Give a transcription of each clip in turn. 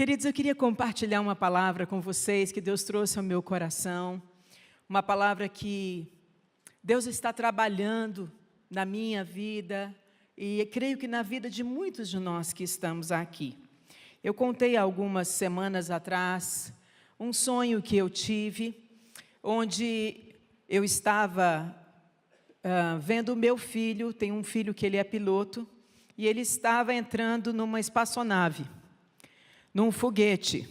Queridos, eu queria compartilhar uma palavra com vocês que Deus trouxe ao meu coração, uma palavra que Deus está trabalhando na minha vida e creio que na vida de muitos de nós que estamos aqui. Eu contei algumas semanas atrás um sonho que eu tive, onde eu estava vendo o meu filho, tenho um filho que ele é piloto, e ele estava entrando numa espaçonave, num foguete.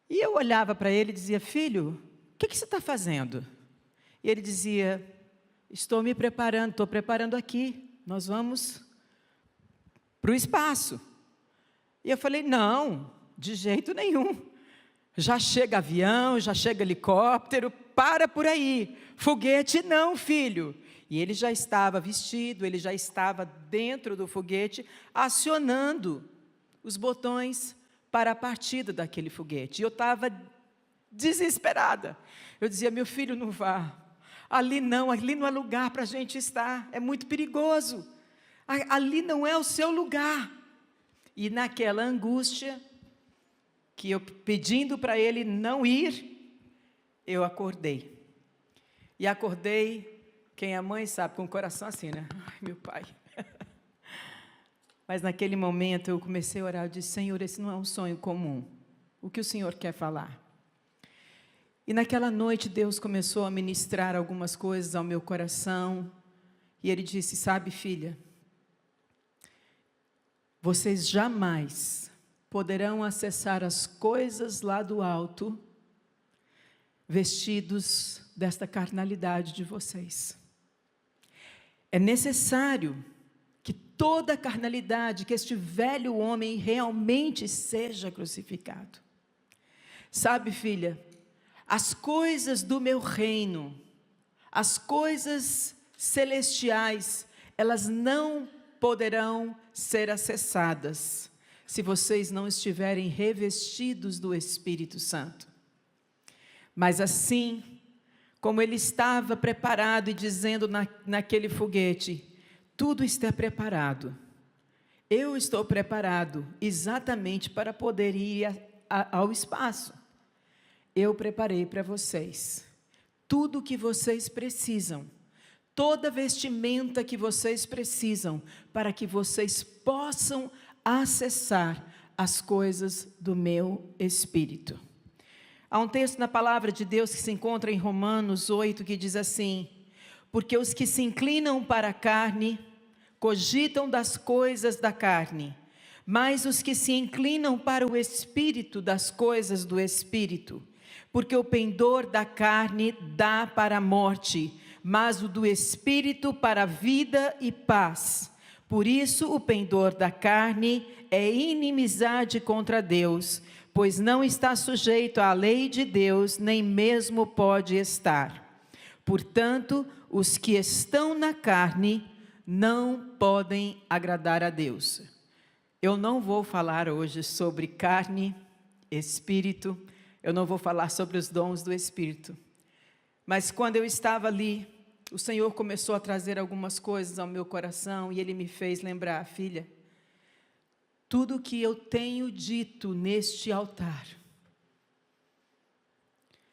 E eu olhava para ele e dizia: filho, o que você está fazendo? E ele dizia: estou me preparando, estou preparando aqui, nós vamos para o espaço. E eu falei: não, de jeito nenhum. Já chega avião, já chega helicóptero, para por aí. Foguete não, filho. E ele já estava vestido, ele já estava dentro do foguete, acionando os botões para a partida daquele foguete. E eu estava desesperada. Eu dizia: meu filho, não vá. Ali não é lugar para a gente estar. É muito perigoso. Ali não é o seu lugar. E naquela angústia, que eu pedindo para ele não ir, eu acordei. E acordei, quem é mãe sabe, com o coração assim, né? Ai, meu pai. Mas naquele momento eu comecei a orar, eu disse: Senhor, esse não é um sonho comum. O que o Senhor quer falar? E naquela noite Deus começou a ministrar algumas coisas ao meu coração. E Ele disse: sabe, filha, vocês jamais poderão acessar as coisas lá do alto vestidos desta carnalidade de vocês. É necessário que toda a carnalidade, que este velho homem realmente seja crucificado. Sabe, filha, as coisas do meu reino, as coisas celestiais, elas não poderão ser acessadas se vocês não estiverem revestidos do Espírito Santo. Mas assim, como ele estava preparado e dizendo naquele foguete: tudo está preparado. Eu estou preparado exatamente para poder ir ao espaço. Eu preparei para vocês tudo o que vocês precisam, toda vestimenta que vocês precisam, para que vocês possam acessar as coisas do meu Espírito. Há um texto na palavra de Deus que se encontra em Romanos 8, que diz assim: porque os que se inclinam para a carne, cogitam das coisas da carne, mas os que se inclinam para o Espírito, das coisas do Espírito. Porque o pendor da carne dá para a morte, mas o do Espírito para a vida e paz. Por isso o pendor da carne é inimizade contra Deus, pois não está sujeito à lei de Deus, nem mesmo pode estar. Portanto, os que estão na carne não podem agradar a Deus. Eu não vou falar hoje sobre carne, espírito, eu não vou falar sobre os dons do Espírito. Mas quando eu estava ali, o Senhor começou a trazer algumas coisas ao meu coração e Ele me fez lembrar: filha, tudo que eu tenho dito neste altar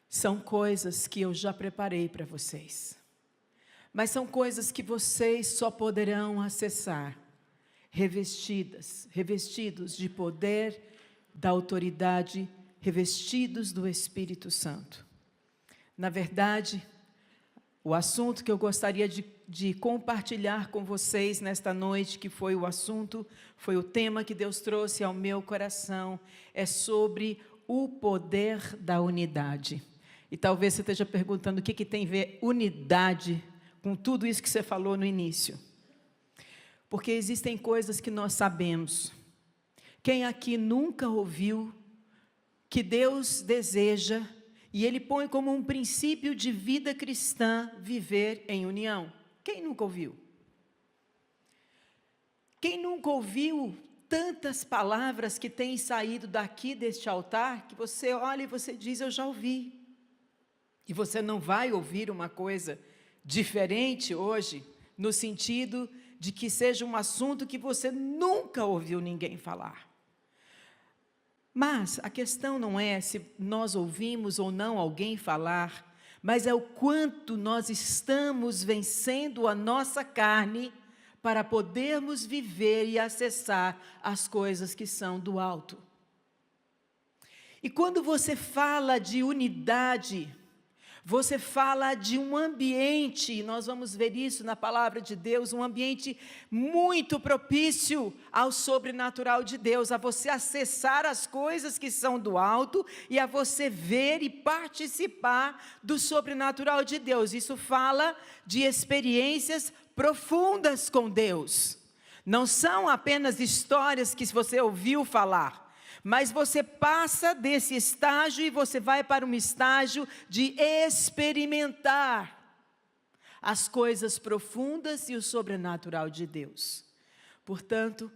são coisas que eu já preparei para vocês. Mas são coisas que vocês só poderão acessar revestidos de poder, da autoridade, revestidos do Espírito Santo. Na verdade, o assunto que eu gostaria de compartilhar com vocês nesta noite, que foi o tema que Deus trouxe ao meu coração, é sobre o poder da unidade. E talvez você esteja perguntando: o que tem a ver unidade com tudo isso que você falou no início? Porque existem coisas que nós sabemos. Quem aqui nunca ouviu que Deus deseja, e Ele põe como um princípio de vida cristã, viver em união? Quem nunca ouviu? Quem nunca ouviu tantas palavras que têm saído daqui deste altar, que você olha e você diz: eu já ouvi. E você não vai ouvir uma coisa diferente hoje, no sentido de que seja um assunto que você nunca ouviu ninguém falar. Mas a questão não é se nós ouvimos ou não alguém falar, mas é o quanto nós estamos vencendo a nossa carne para podermos viver e acessar as coisas que são do alto. E quando você fala de unidade, você fala de um ambiente, nós vamos ver isso na palavra de Deus, um ambiente muito propício ao sobrenatural de Deus, a você acessar as coisas que são do alto e a você ver e participar do sobrenatural de Deus. Isso fala de experiências profundas com Deus. Não são apenas histórias que você ouviu falar, mas você passa desse estágio e você vai para um estágio de experimentar as coisas profundas e o sobrenatural de Deus. Portanto,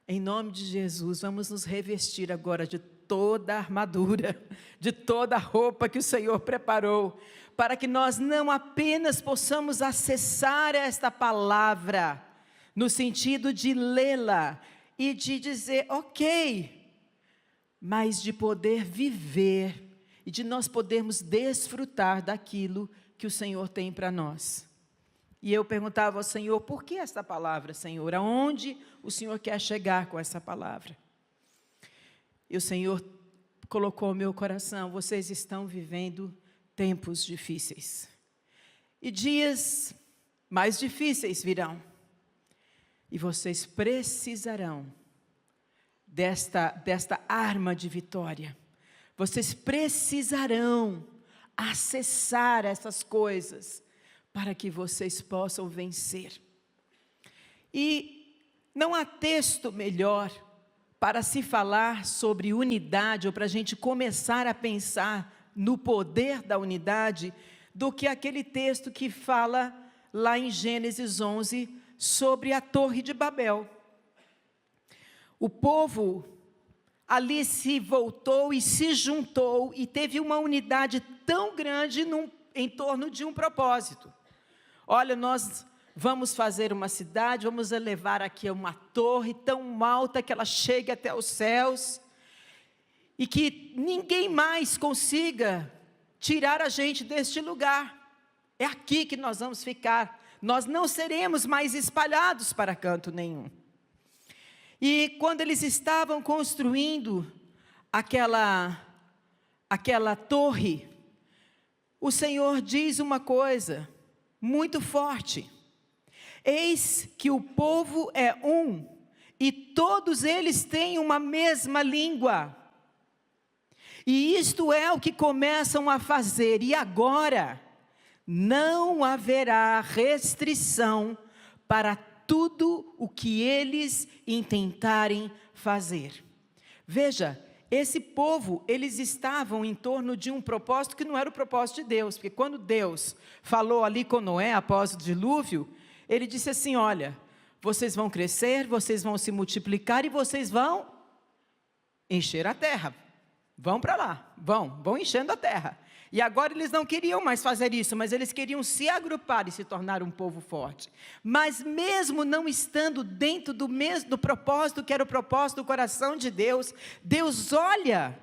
em nome de Jesus, vamos nos revestir agora de toda a armadura, de toda a roupa que o Senhor preparou, para que nós não apenas possamos acessar esta palavra, no sentido de lê-la e de dizer, ok, mas de poder viver e de nós podermos desfrutar daquilo que o Senhor tem para nós. E eu perguntava ao Senhor, por que esta palavra, Senhor? Aonde o Senhor quer chegar com essa palavra? E o Senhor colocou no meu coração, vocês estão vivendo tempos difíceis. E dias mais difíceis virão. E vocês precisarão desta arma de vitória. Vocês precisarão acessar essas coisas para que vocês possam vencer. E não há texto melhor para se falar sobre unidade, ou para a gente começar a pensar no poder da unidade, do que aquele texto que fala lá em Gênesis 11 sobre a Torre de Babel. O povo ali se voltou e se juntou e teve uma unidade tão grande em torno de um propósito. Olha, nós vamos fazer uma cidade, vamos elevar aqui uma torre tão alta que ela chegue até os céus e que ninguém mais consiga tirar a gente deste lugar. É aqui que nós vamos ficar. Nós não seremos mais espalhados para canto nenhum. E quando eles estavam construindo aquela torre, o Senhor diz uma coisa muito forte. Eis que o povo é um, e todos eles têm uma mesma língua. E isto é o que começam a fazer, e agora não haverá restrição para tudo o que eles intentarem fazer. Veja, esse povo, eles estavam em torno de um propósito que não era o propósito de Deus, porque quando Deus falou ali com Noé após o dilúvio, ele disse assim, olha, vocês vão crescer, vocês vão se multiplicar e vocês vão encher a terra. Vão para lá, vão enchendo a terra. E agora eles não queriam mais fazer isso, mas eles queriam se agrupar e se tornar um povo forte. Mas mesmo não estando dentro do propósito, que era o propósito do coração de Deus, Deus olha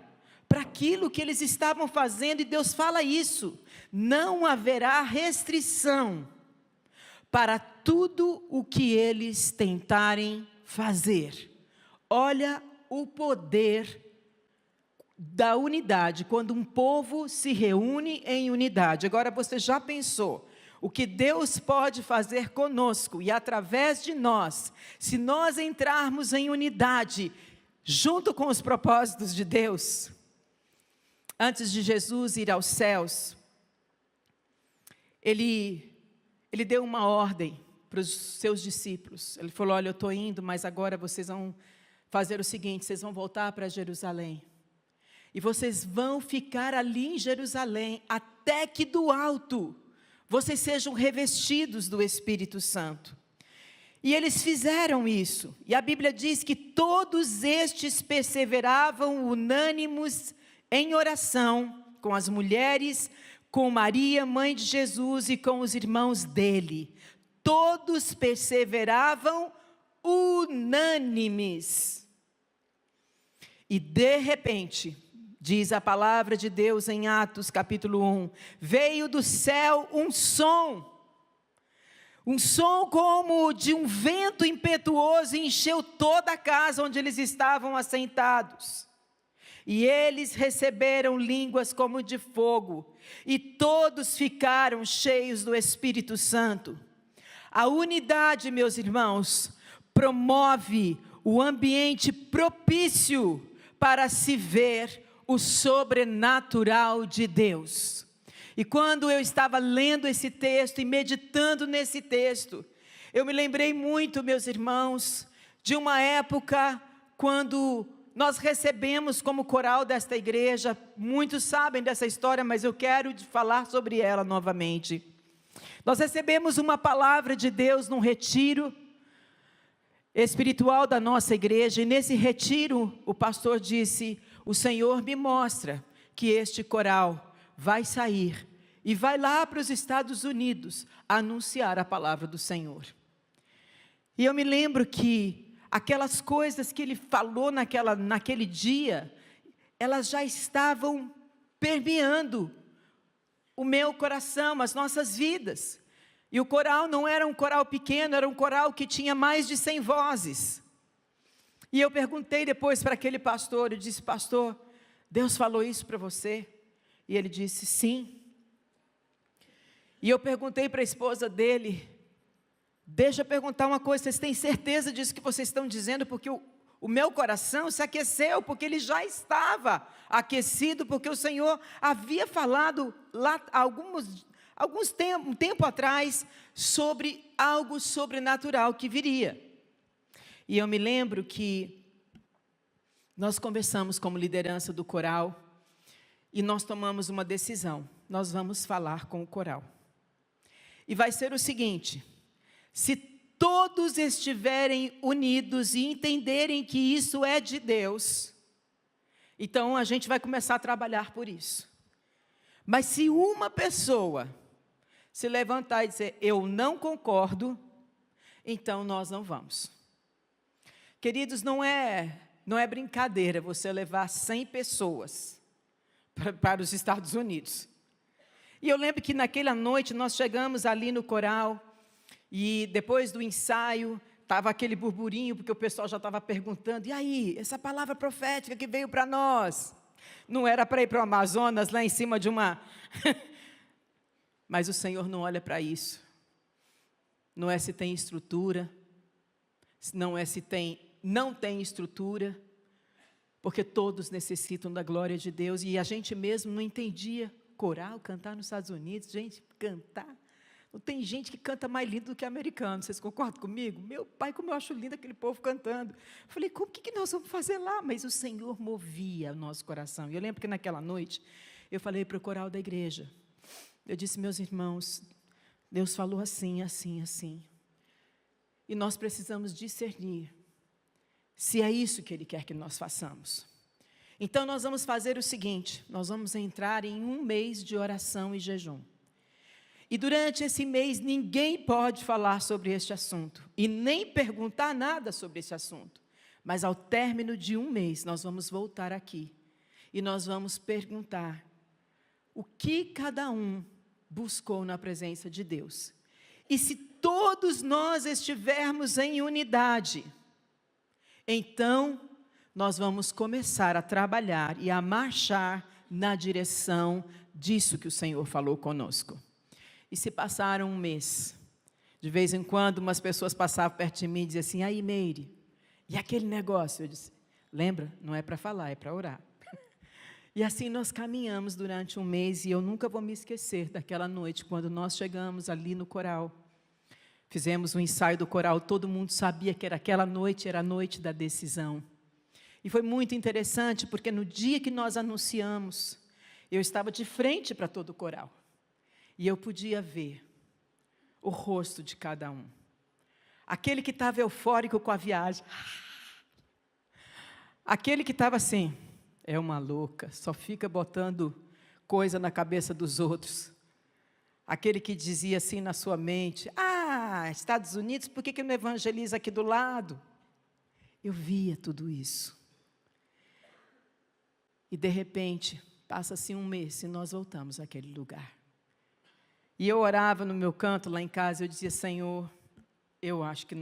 para aquilo que eles estavam fazendo e Deus fala isso. Não haverá restrição para tudo o que eles tentarem fazer. Olha o poder da unidade, quando um povo se reúne em unidade. Agora você já pensou o que Deus pode fazer conosco e através de nós, se nós entrarmos em unidade, junto com os propósitos de Deus? Antes de Jesus ir aos céus, ele deu uma ordem para os seus discípulos. Ele falou, olha, eu estou indo, mas agora vocês vão fazer o seguinte, vocês vão voltar para Jerusalém. E vocês vão ficar ali em Jerusalém, até que do alto, vocês sejam revestidos do Espírito Santo. E eles fizeram isso. E a Bíblia diz que todos estes perseveravam unânimes em oração, com as mulheres, com Maria, mãe de Jesus, e com os irmãos dele. Todos perseveravam unânimes. E de repente, diz a palavra de Deus em Atos capítulo 1, veio do céu um som como de um vento impetuoso, e encheu toda a casa onde eles estavam assentados. E eles receberam línguas como de fogo, e todos ficaram cheios do Espírito Santo. A unidade, meus irmãos, promove o ambiente propício para se ver o sobrenatural de Deus. E quando eu estava lendo esse texto e meditando nesse texto, eu me lembrei muito, meus irmãos, de uma época quando nós recebemos como coral desta igreja, muitos sabem dessa história, mas eu quero falar sobre ela novamente. Nós recebemos uma palavra de Deus num retiro espiritual da nossa igreja, e nesse retiro o pastor disse: o Senhor me mostra que este coral vai sair e vai lá para os Estados Unidos anunciar a palavra do Senhor. E eu me lembro que aquelas coisas que ele falou naquele dia, elas já estavam permeando o meu coração, as nossas vidas. E o coral não era um coral pequeno, era um coral que tinha mais de 100 vozes. E eu perguntei depois para aquele pastor, eu disse: pastor, Deus falou isso para você? E ele disse: sim. E eu perguntei para a esposa dele: deixa eu perguntar uma coisa, vocês têm certeza disso que vocês estão dizendo? Porque o meu coração se aqueceu, porque ele já estava aquecido, porque o Senhor havia falado lá um tempo atrás sobre algo sobrenatural que viria. E eu me lembro que nós conversamos como liderança do coral e nós tomamos uma decisão: nós vamos falar com o coral. E vai ser o seguinte: se todos estiverem unidos e entenderem que isso é de Deus, então a gente vai começar a trabalhar por isso. Mas se uma pessoa se levantar e dizer: eu não concordo, então nós não vamos. Queridos, não é brincadeira você levar 100 pessoas para os Estados Unidos. E eu lembro que naquela noite nós chegamos ali no coral, e depois do ensaio, estava aquele burburinho, porque o pessoal já estava perguntando: e aí, essa palavra profética que veio para nós? Não era para ir para o Amazonas, lá em cima de uma... Mas o Senhor não olha para isso. Não é se tem estrutura, não é se não tem estrutura, porque todos necessitam da glória de Deus, e a gente mesmo não entendia. Coral, cantar nos Estados Unidos, gente, cantar. Não tem gente que canta mais lindo do que americano, vocês concordam comigo? Meu pai, como eu acho lindo aquele povo cantando. Eu falei: o que nós vamos fazer lá? Mas o Senhor movia o nosso coração. E eu lembro que naquela noite, eu falei para o coral da igreja, eu disse: meus irmãos, Deus falou assim, assim, assim. E nós precisamos discernir se é isso que Ele quer que nós façamos. Então nós vamos fazer o seguinte: nós vamos entrar em um mês de oração e jejum. E durante esse mês ninguém pode falar sobre este assunto e nem perguntar nada sobre esse assunto. Mas ao término de um mês nós vamos voltar aqui e nós vamos perguntar o que cada um buscou na presença de Deus. E se todos nós estivermos em unidade, então nós vamos começar a trabalhar e a marchar na direção disso que o Senhor falou conosco. E se passaram um mês, de vez em quando umas pessoas passavam perto de mim e diziam assim: aí Meire, e aquele negócio? Eu disse: lembra, não é para falar, é para orar. E assim nós caminhamos durante um mês, e eu nunca vou me esquecer daquela noite, quando nós chegamos ali no coral. Fizemos um ensaio do coral, todo mundo sabia que aquela noite era a noite da decisão. E foi muito interessante, porque no dia que nós anunciamos, eu estava de frente para todo o coral. E eu podia ver o rosto de cada um. Aquele que estava eufórico com a viagem. Aquele que estava assim: é uma louca, só fica botando coisa na cabeça dos outros. Aquele que dizia assim na sua mente: Estados Unidos, por que não evangeliza aqui do lado? Eu via tudo isso. E de repente, passa-se um mês e nós voltamos àquele lugar. E eu orava no meu canto lá em casa, eu dizia: Senhor, eu acho que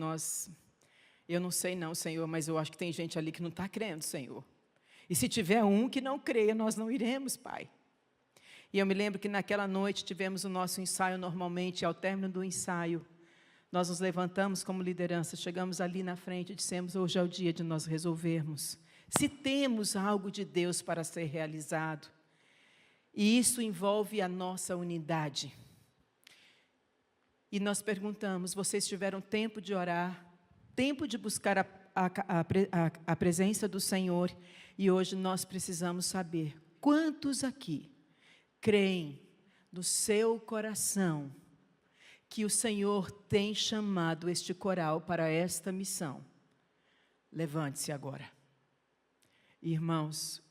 eu não sei não, Senhor, mas eu acho que tem gente ali que não está crendo, Senhor. E se tiver um que não creia, nós não iremos, Pai. E eu me lembro que naquela noite tivemos o nosso ensaio normalmente, e ao término do ensaio, nós nos levantamos como liderança, chegamos ali na frente e dissemos: hoje é o dia de nós resolvermos se temos algo de Deus para ser realizado. E isso envolve a nossa unidade. E nós perguntamos: vocês tiveram tempo de orar, tempo de buscar a presença do Senhor, e hoje nós precisamos saber quantos aqui creem no seu coração que o Senhor tem chamado este coral para esta missão. Levante-se agora. Irmãos,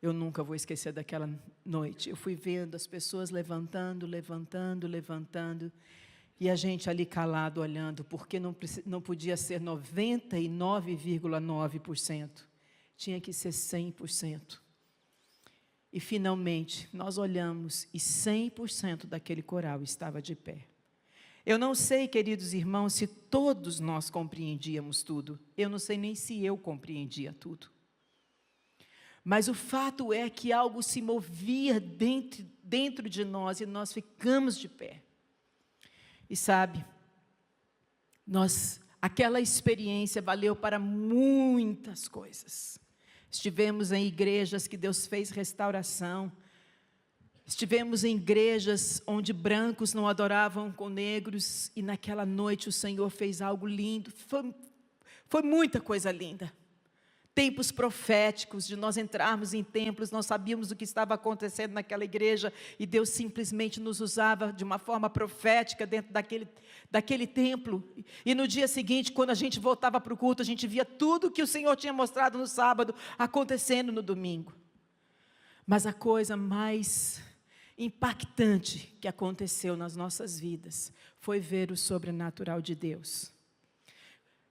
eu nunca vou esquecer daquela noite. Eu fui vendo as pessoas levantando, e a gente ali calado olhando, porque não podia ser 99,9%, tinha que ser 100%. E finalmente, nós olhamos e 100% daquele coral estava de pé. Eu não sei, queridos irmãos, se todos nós compreendíamos tudo. Eu não sei nem se eu compreendia tudo. Mas o fato é que algo se movia dentro de nós e nós ficamos de pé. E sabe, aquela experiência valeu para muitas coisas. Estivemos em igrejas que Deus fez restauração. Estivemos em igrejas onde brancos não adoravam com negros, e naquela noite o Senhor fez algo lindo. Foi muita coisa linda. Tempos proféticos, de nós entrarmos em templos, nós sabíamos o que estava acontecendo naquela igreja, e Deus simplesmente nos usava de uma forma profética dentro daquele templo. E no dia seguinte, quando a gente voltava para o culto, a gente via tudo que o Senhor tinha mostrado no sábado, acontecendo no domingo. Mas a coisa mais impactante que aconteceu nas nossas vidas foi ver o sobrenatural de Deus.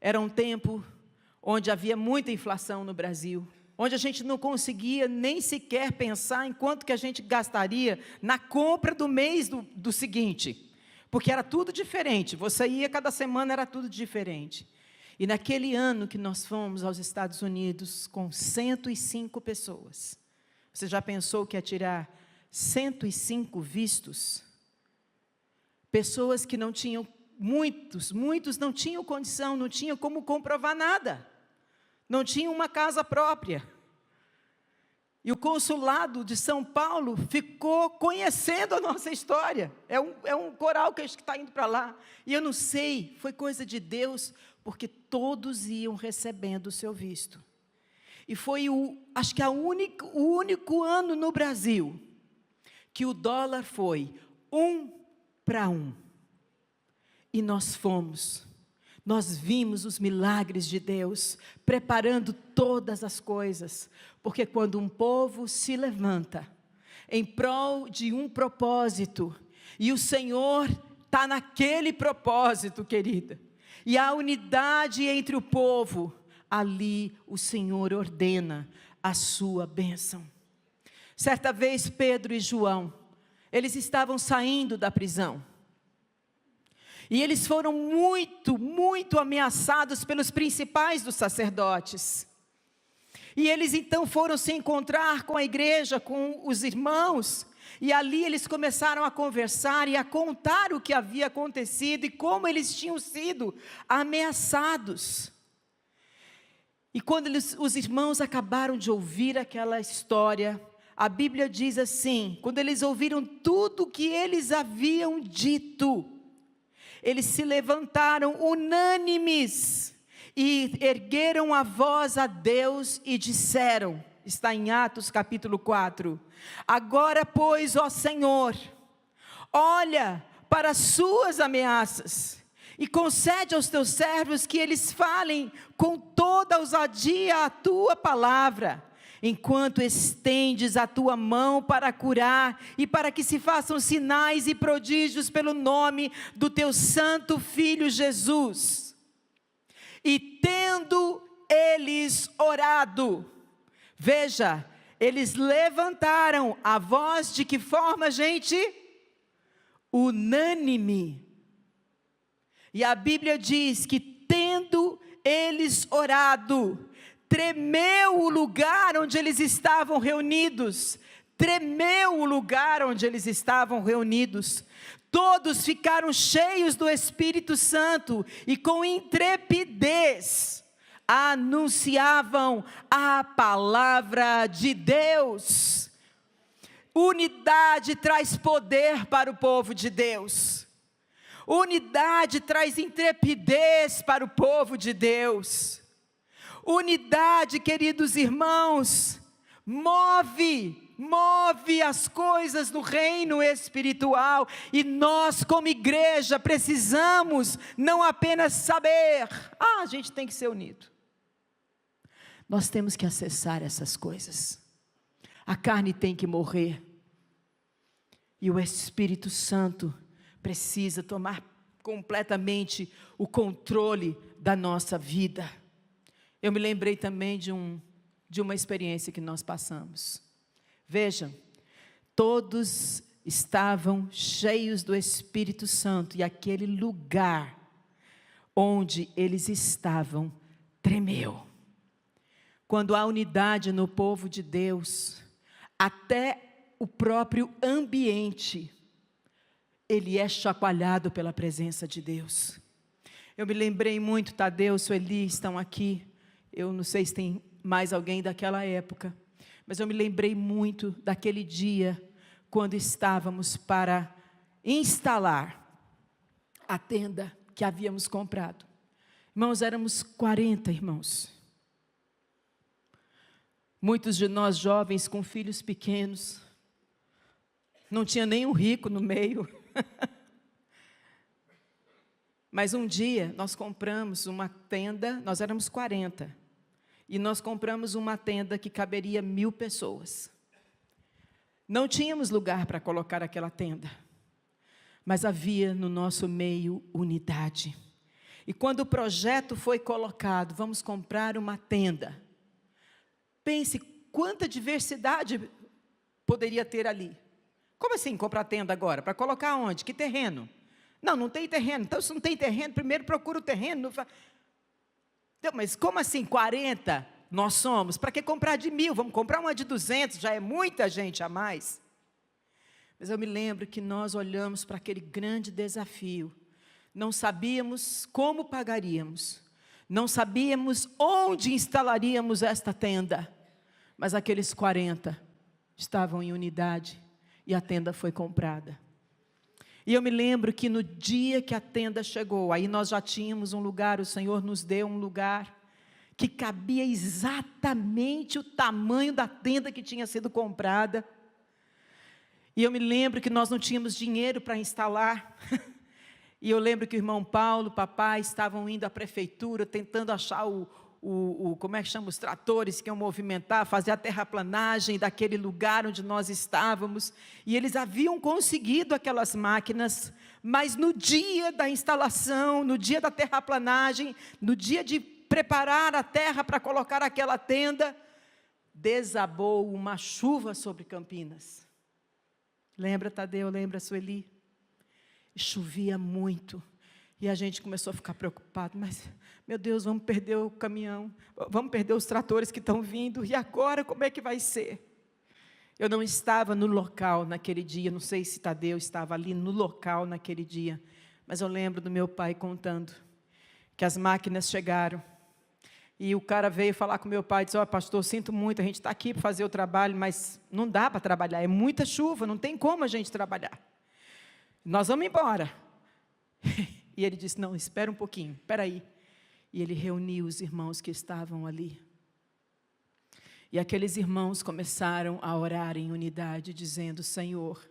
Era um tempo onde havia muita inflação no Brasil, onde a gente não conseguia nem sequer pensar em quanto que a gente gastaria na compra do mês do seguinte, porque era tudo diferente. Você ia, cada semana era tudo diferente. E naquele ano que nós fomos aos Estados Unidos com 105 pessoas, você já pensou que ia tirar 105 vistos? Pessoas que não tinham, muitos não tinham condição, não tinham como comprovar nada, não tinham uma casa própria. E o consulado de São Paulo ficou conhecendo a nossa história. É um coral que está indo para lá. E eu não sei, foi coisa de Deus, porque todos iam recebendo o seu visto. E foi acho que o único ano no Brasil que o dólar foi 1:1. E nós fomos. Nós vimos os milagres de Deus, preparando todas as coisas, porque quando um povo se levanta em prol de um propósito, e o Senhor está naquele propósito, querida, e a unidade entre o povo, ali o Senhor ordena a sua bênção. Certa vez Pedro e João, eles estavam saindo da prisão, e eles foram muito ameaçados pelos principais dos sacerdotes. E eles então foram se encontrar com a igreja, com os irmãos, e ali eles começaram a conversar e a contar o que havia acontecido e como eles tinham sido ameaçados. E quando os irmãos acabaram de ouvir aquela história, a Bíblia diz assim: quando eles ouviram tudo o que eles haviam dito, eles se levantaram unânimes e ergueram a voz a Deus e disseram, está em Atos capítulo 4, agora pois, ó Senhor, olha para as suas ameaças e concede aos teus servos que eles falem com toda ousadia a tua palavra, enquanto estendes a tua mão para curar, e para que se façam sinais e prodígios pelo nome do teu santo Filho Jesus. E tendo eles orado, veja, eles levantaram a voz de que forma, gente? Unânime. E a Bíblia diz que tendo eles orado, tremeu o lugar onde eles estavam reunidos. Tremeu o lugar onde eles estavam reunidos. Todos ficaram cheios do Espírito Santo e com intrepidez anunciavam a palavra de Deus. Unidade traz poder para o povo de Deus. Unidade traz intrepidez para o povo de Deus. Unidade, queridos irmãos, move as coisas do reino espiritual, e nós como igreja precisamos não apenas saber, a gente tem que ser unido, nós temos que acessar essas coisas. A carne tem que morrer, e o Espírito Santo precisa tomar completamente o controle da nossa vida. Eu me lembrei também de uma experiência que nós passamos. Vejam, todos estavam cheios do Espírito Santo, e aquele lugar onde eles estavam tremeu. Quando há unidade no povo de Deus, até o próprio ambiente, ele é chacoalhado pela presença de Deus. Eu me lembrei muito, Tadeu, Sueli estão aqui, eu não sei se tem mais alguém daquela época, mas eu me lembrei muito daquele dia, quando estávamos para instalar a tenda que havíamos comprado. Irmãos, éramos 40 irmãos. Muitos de nós jovens com filhos pequenos, não tinha nem um rico no meio. Mas um dia nós compramos uma tenda, nós éramos 40, e nós compramos uma tenda que caberia 1000 pessoas. Não tínhamos lugar para colocar aquela tenda, mas havia no nosso meio unidade. E quando o projeto foi colocado, vamos comprar uma tenda, pense quanta diversidade poderia ter ali. Como assim comprar tenda agora? Para colocar onde? Que terreno? Não tem terreno. Então, se não tem terreno, primeiro procura o terreno. Mas como assim 40 nós somos? Para que comprar de 1000? Vamos comprar uma de 200, já é muita gente a mais. Mas eu me lembro que nós olhamos para aquele grande desafio. Não sabíamos como pagaríamos. Não sabíamos onde instalaríamos esta tenda. Mas aqueles 40 estavam em unidade. E a tenda foi comprada. E eu me lembro que no dia que a tenda chegou, aí nós já tínhamos um lugar, o Senhor nos deu um lugar que cabia exatamente o tamanho da tenda que tinha sido comprada. E eu me lembro que nós não tínhamos dinheiro para instalar. E eu lembro que o irmão Paulo, o papai, estavam indo à prefeitura, tentando achar como é que chama, os tratores que iam movimentar, fazer a terraplanagem daquele lugar onde nós estávamos, e eles haviam conseguido aquelas máquinas, mas no dia da instalação, no dia da terraplanagem, no dia de preparar a terra para colocar aquela tenda, desabou uma chuva sobre Campinas. Lembra, Tadeu? Lembra, Sueli? Chovia muito. E a gente começou a ficar preocupado, mas, meu Deus, vamos perder o caminhão, vamos perder os tratores que estão vindo, e agora como é que vai ser? Eu não estava no local naquele dia, não sei se Tadeu estava ali no local naquele dia, mas eu lembro do meu pai contando, que as máquinas chegaram, e o cara veio falar com meu pai, disse, pastor, sinto muito, a gente está aqui para fazer o trabalho, mas não dá para trabalhar, é muita chuva, não tem como a gente trabalhar, nós vamos embora. E ele disse, não, espera um pouquinho, espera aí. E ele reuniu os irmãos que estavam ali. E aqueles irmãos começaram a orar em unidade, dizendo, Senhor,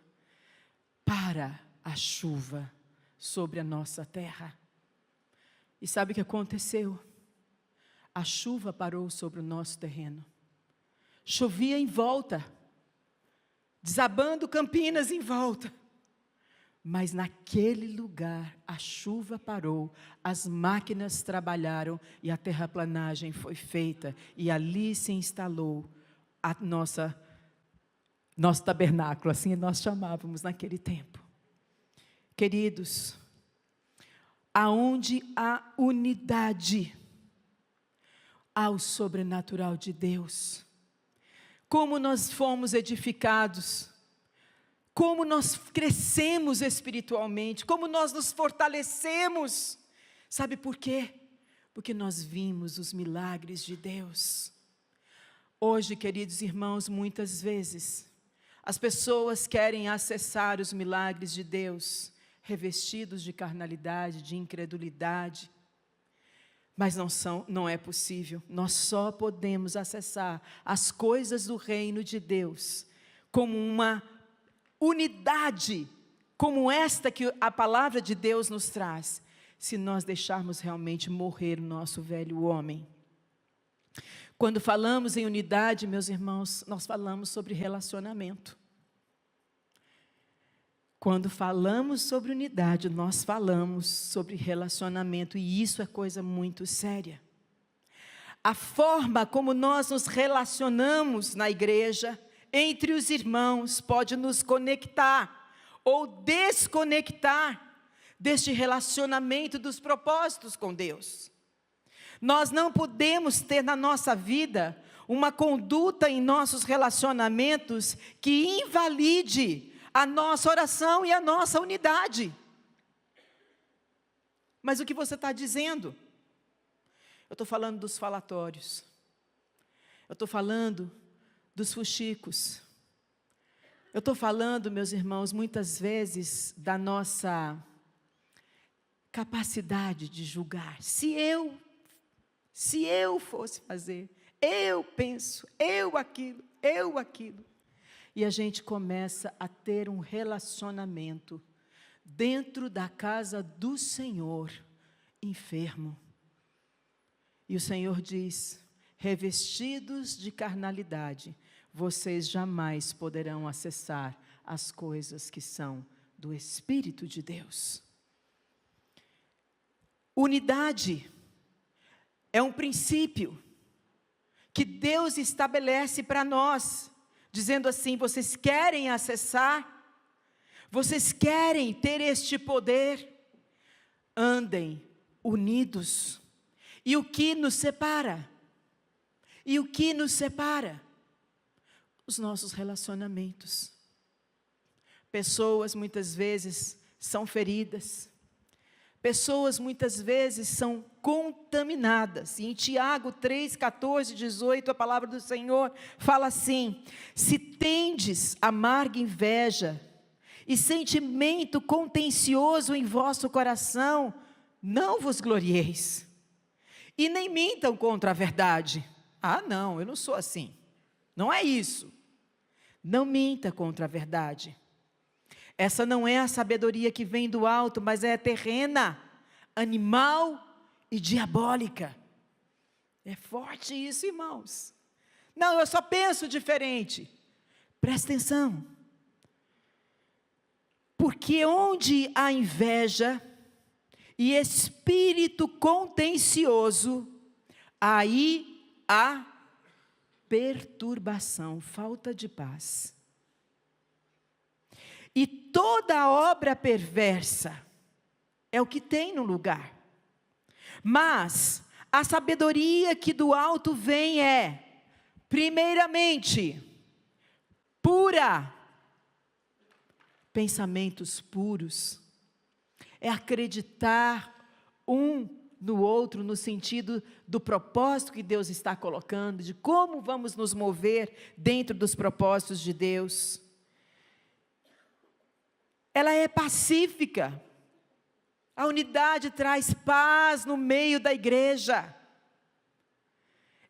para a chuva sobre a nossa terra. E sabe o que aconteceu? A chuva parou sobre o nosso terreno. Chovia em volta, desabando Campinas em volta. Mas naquele lugar a chuva parou, as máquinas trabalharam e a terraplanagem foi feita. E ali se instalou nosso tabernáculo, assim nós chamávamos naquele tempo. Queridos, aonde há unidade, há o sobrenatural de Deus. Como nós fomos edificados, como nós crescemos espiritualmente, como nós nos fortalecemos. Sabe por quê? Porque nós vimos os milagres de Deus. Hoje, queridos irmãos, muitas vezes, as pessoas querem acessar os milagres de Deus, revestidos de carnalidade, de incredulidade, mas não é possível. Nós só podemos acessar as coisas do reino de Deus, como uma unidade, como esta que a palavra de Deus nos traz, se nós deixarmos realmente morrer o nosso velho homem. Quando falamos em unidade, meus irmãos, nós falamos sobre relacionamento. Quando falamos sobre unidade, nós falamos sobre relacionamento, e isso é coisa muito séria. A forma como nós nos relacionamos na igreja, entre os irmãos, pode nos conectar ou desconectar deste relacionamento dos propósitos com Deus. Nós não podemos ter na nossa vida uma conduta em nossos relacionamentos que invalide a nossa oração e a nossa unidade. Mas o que você está dizendo? Eu estou falando dos falatórios. Eu estou falando dos fuxicos. Eu estou falando, meus irmãos, muitas vezes da nossa capacidade de julgar. Se eu fosse fazer, eu penso, eu aquilo. E a gente começa a ter um relacionamento dentro da casa do Senhor, enfermo. E o Senhor diz: revestidos de carnalidade, vocês jamais poderão acessar as coisas que são do Espírito de Deus. Unidade é um princípio que Deus estabelece para nós, dizendo assim: vocês querem acessar, vocês querem ter este poder, andem unidos. E o que nos separa? Os nossos relacionamentos. Pessoas muitas vezes são feridas, pessoas muitas vezes são contaminadas. E em Tiago 3, 14, 18, a palavra do Senhor fala assim: se tendes amarga inveja e sentimento contencioso em vosso coração, não vos glorieis, e nem mintam contra a verdade. Ah, não, eu não sou assim. Não é isso. Não minta contra a verdade. Essa não é a sabedoria que vem do alto, mas é terrena, animal e diabólica. É forte isso, irmãos. Não, eu só penso diferente. Presta atenção. Porque onde há inveja e espírito contencioso, aí há perturbação, falta de paz. E toda obra perversa é o que tem no lugar. Mas a sabedoria que do alto vem é, primeiramente, pura. Pensamentos puros. É acreditar um no outro, no sentido do propósito que Deus está colocando, de como vamos nos mover dentro dos propósitos de Deus. Ela é pacífica. A unidade traz paz no meio da igreja.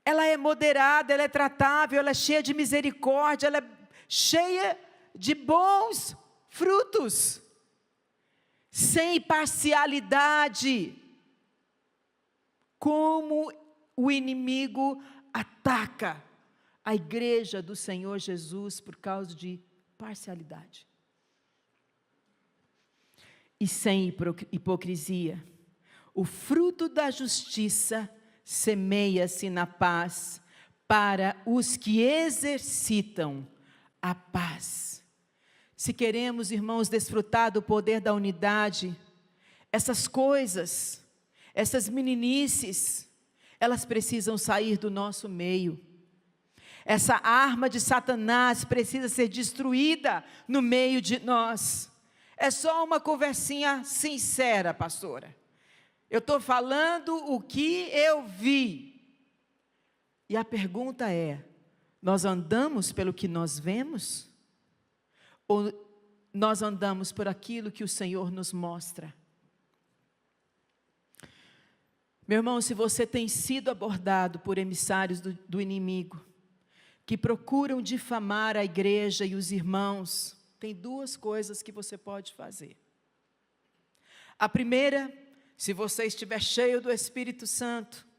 Ela é moderada, ela é tratável, ela é cheia de misericórdia, ela é cheia de bons frutos, sem parcialidade. Como o inimigo ataca a igreja do Senhor Jesus por causa de parcialidade. E sem hipocrisia. O fruto da justiça semeia-se na paz para os que exercitam a paz. Se queremos, irmãos, desfrutar do poder da unidade, essas coisas, essas meninices, elas precisam sair do nosso meio. Essa arma de Satanás precisa ser destruída no meio de nós. É só uma conversinha sincera, pastora. Eu estou falando o que eu vi. E a pergunta é: nós andamos pelo que nós vemos? Ou nós andamos por aquilo que o Senhor nos mostra? Meu irmão, se você tem sido abordado por emissários do inimigo, que procuram difamar a igreja e os irmãos, tem duas coisas que você pode fazer. A primeira, se você estiver cheio do Espírito Santo,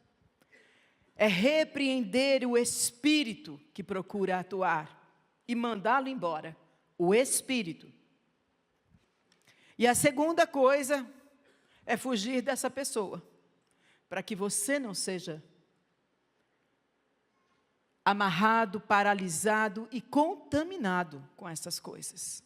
é repreender o espírito que procura atuar e mandá-lo embora, o espírito. E a segunda coisa é fugir dessa pessoa, para que você não seja amarrado, paralisado e contaminado com essas coisas.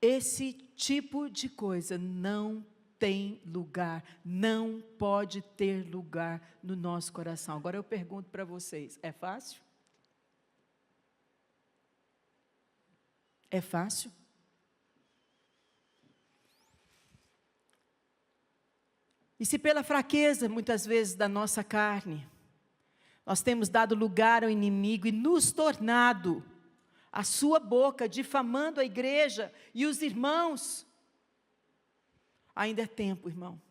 Esse tipo de coisa não tem lugar, não pode ter lugar no nosso coração. Agora eu pergunto para vocês, é fácil? É fácil? E se pela fraqueza, muitas vezes, da nossa carne, nós temos dado lugar ao inimigo e nos tornado a sua boca, difamando a igreja e os irmãos, ainda é tempo, irmão.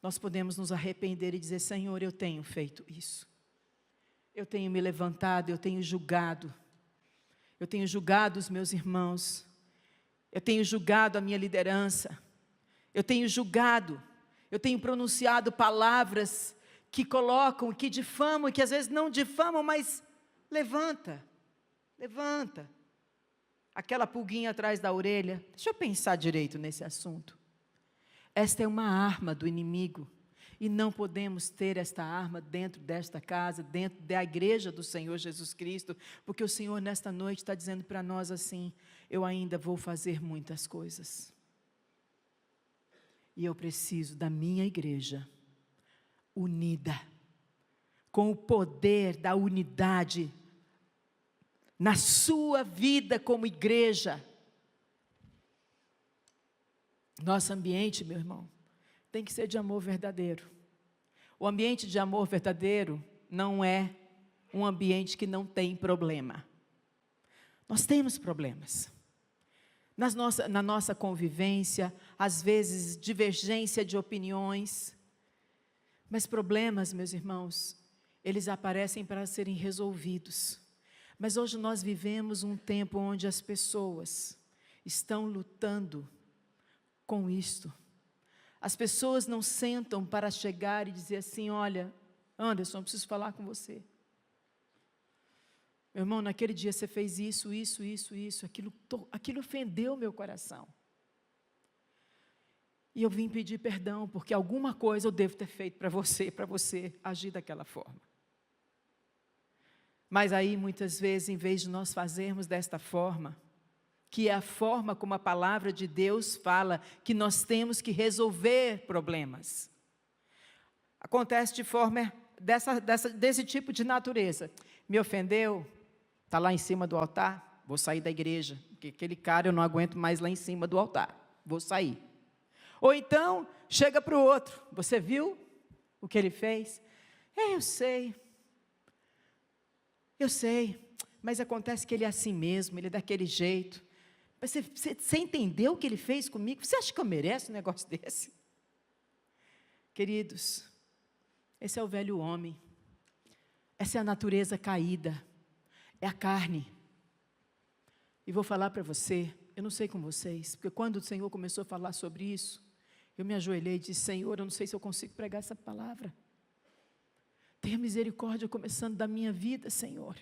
Nós podemos nos arrepender e dizer: Senhor, eu tenho feito isso. Eu tenho me levantado, eu tenho julgado os meus irmãos, eu tenho julgado a minha liderança, eu tenho pronunciado palavras que colocam, que difamam, que às vezes não difamam, mas levanta, aquela pulguinha atrás da orelha. Deixa eu pensar direito nesse assunto. Esta é uma arma do inimigo, e não podemos ter esta arma dentro desta casa, dentro da igreja do Senhor Jesus Cristo, porque o Senhor nesta noite está dizendo para nós assim: eu ainda vou fazer muitas coisas, e eu preciso da minha igreja unida, com o poder da unidade na sua vida como igreja. Nosso ambiente, meu irmão, tem que ser de amor verdadeiro. O ambiente de amor verdadeiro não é um ambiente que não tem problema. Nós temos problemas. Na nossa convivência, às vezes divergência de opiniões, mas problemas, meus irmãos, eles aparecem para serem resolvidos. Mas hoje nós vivemos um tempo onde as pessoas estão lutando com isto. As pessoas não sentam para chegar e dizer assim: olha, Anderson, eu preciso falar com você. Meu irmão, naquele dia você fez isso, aquilo ofendeu meu coração. E eu vim pedir perdão, porque alguma coisa eu devo ter feito para você agir daquela forma. Mas aí, muitas vezes, em vez de nós fazermos desta forma, que é a forma como a palavra de Deus fala, que nós temos que resolver problemas, acontece de forma desse tipo de natureza. Me ofendeu, está lá em cima do altar, vou sair da igreja, porque aquele cara eu não aguento mais lá em cima do altar, vou sair. Ou então, chega para o outro: você viu o que ele fez? Eu sei, mas acontece que ele é assim mesmo, ele é daquele jeito. Mas você entendeu o que ele fez comigo? Você acha que eu mereço um negócio desse? Queridos, esse é o velho homem, essa é a natureza caída, é a carne. E vou falar para você, eu não sei com vocês, porque quando o Senhor começou a falar sobre isso, eu me ajoelhei e disse: Senhor, eu não sei se eu consigo pregar essa palavra. Tenha misericórdia começando da minha vida, Senhor.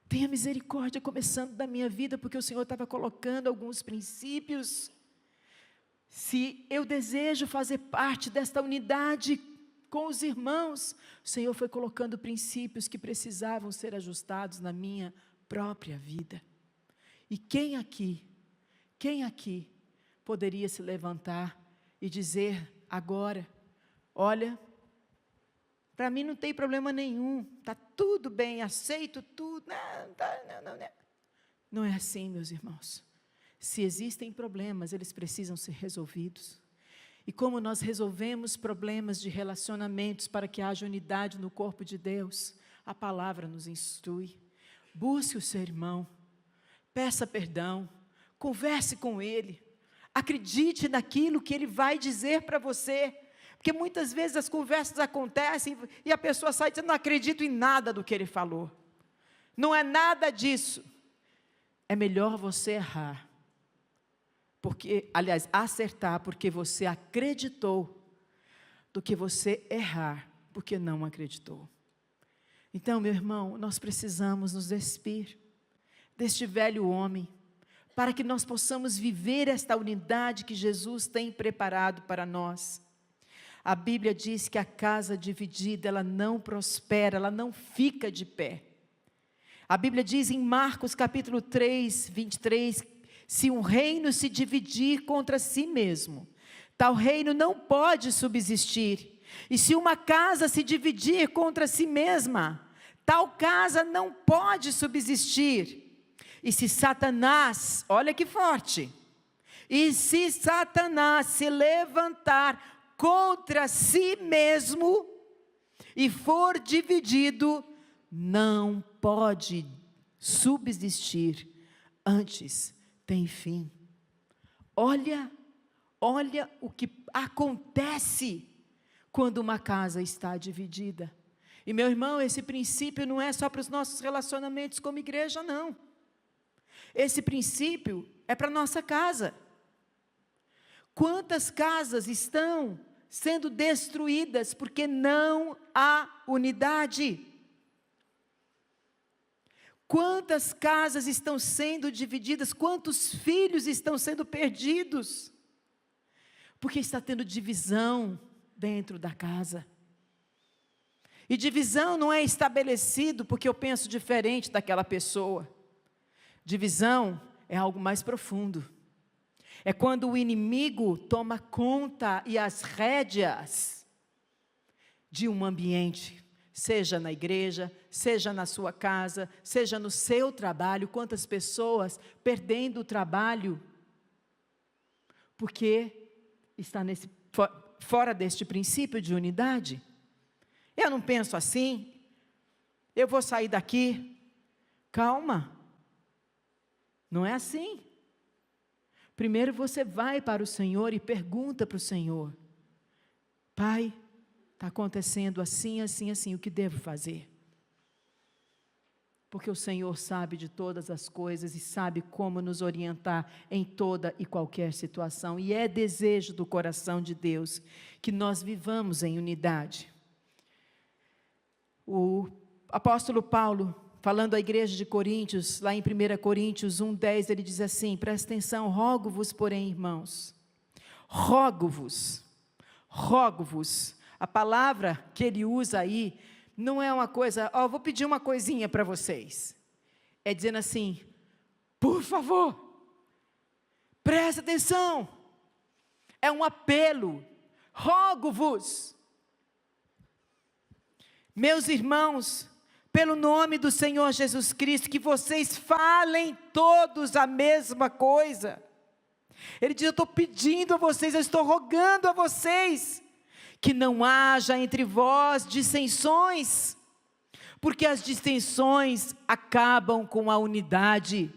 Tenha misericórdia começando da minha vida, porque o Senhor estava colocando alguns princípios. Se eu desejo fazer parte desta unidade com os irmãos, o Senhor foi colocando princípios que precisavam ser ajustados na minha própria vida. E quem aqui poderia se levantar e dizer agora, olha, para mim não tem problema nenhum, está tudo bem, aceito tudo, não. Não é assim, meus irmãos. Se existem problemas, eles precisam ser resolvidos. E como nós resolvemos problemas de relacionamentos para que haja unidade no corpo de Deus, a palavra nos instrui. Busque o seu irmão, peça perdão, converse com ele, acredite naquilo que ele vai dizer para você, porque muitas vezes as conversas acontecem e a pessoa sai dizendo, não acredito em nada do que ele falou, não é nada disso. É melhor você errar, acertar porque você acreditou, do que você errar porque não acreditou. Então, meu irmão, nós precisamos nos despir deste velho homem, para que nós possamos viver esta unidade que Jesus tem preparado para nós. A Bíblia diz que a casa dividida, ela não prospera, ela não fica de pé. A Bíblia diz em Marcos capítulo 3, 23, se um reino se dividir contra si mesmo, tal reino não pode subsistir. E se uma casa se dividir contra si mesma, tal casa não pode subsistir. E se Satanás, olha que forte, e se Satanás se levantar contra si mesmo e for dividido, não pode subsistir, antes tem fim. Olha o que acontece quando uma casa está dividida. E meu irmão, esse princípio não é só para os nossos relacionamentos como igreja, não. Esse princípio é para a nossa casa. Quantas casas estão sendo destruídas porque não há unidade? Quantas casas estão sendo divididas? Quantos filhos estão sendo perdidos? Porque está tendo divisão dentro da casa. E divisão não é estabelecido porque eu penso diferente daquela pessoa. Divisão é algo mais profundo. É quando o inimigo toma conta e as rédeas de um ambiente, seja na igreja, seja na sua casa, seja no seu trabalho. Quantas pessoas perdendo o trabalho porque está fora deste princípio de unidade. Eu não penso assim, eu vou sair daqui. Calma, não é assim. Primeiro você vai para o Senhor e pergunta para o Senhor: Pai, está acontecendo assim, assim, assim, o que devo fazer? Porque o Senhor sabe de todas as coisas e sabe como nos orientar em toda e qualquer situação. E é desejo do coração de Deus que nós vivamos em unidade. O apóstolo Paulo, falando à igreja de Coríntios, lá em 1 Coríntios 1:10, ele diz assim, presta atenção, rogo-vos, porém, irmãos, rogo-vos, a palavra que ele usa aí, não é uma coisa, vou pedir uma coisinha para vocês, é dizendo assim, por favor, presta atenção, é um apelo, rogo-vos, meus irmãos, pelo nome do Senhor Jesus Cristo, que vocês falem todos a mesma coisa. Ele diz, eu estou pedindo a vocês, eu estou rogando a vocês, que não haja entre vós dissensões, porque as dissensões acabam com a unidade.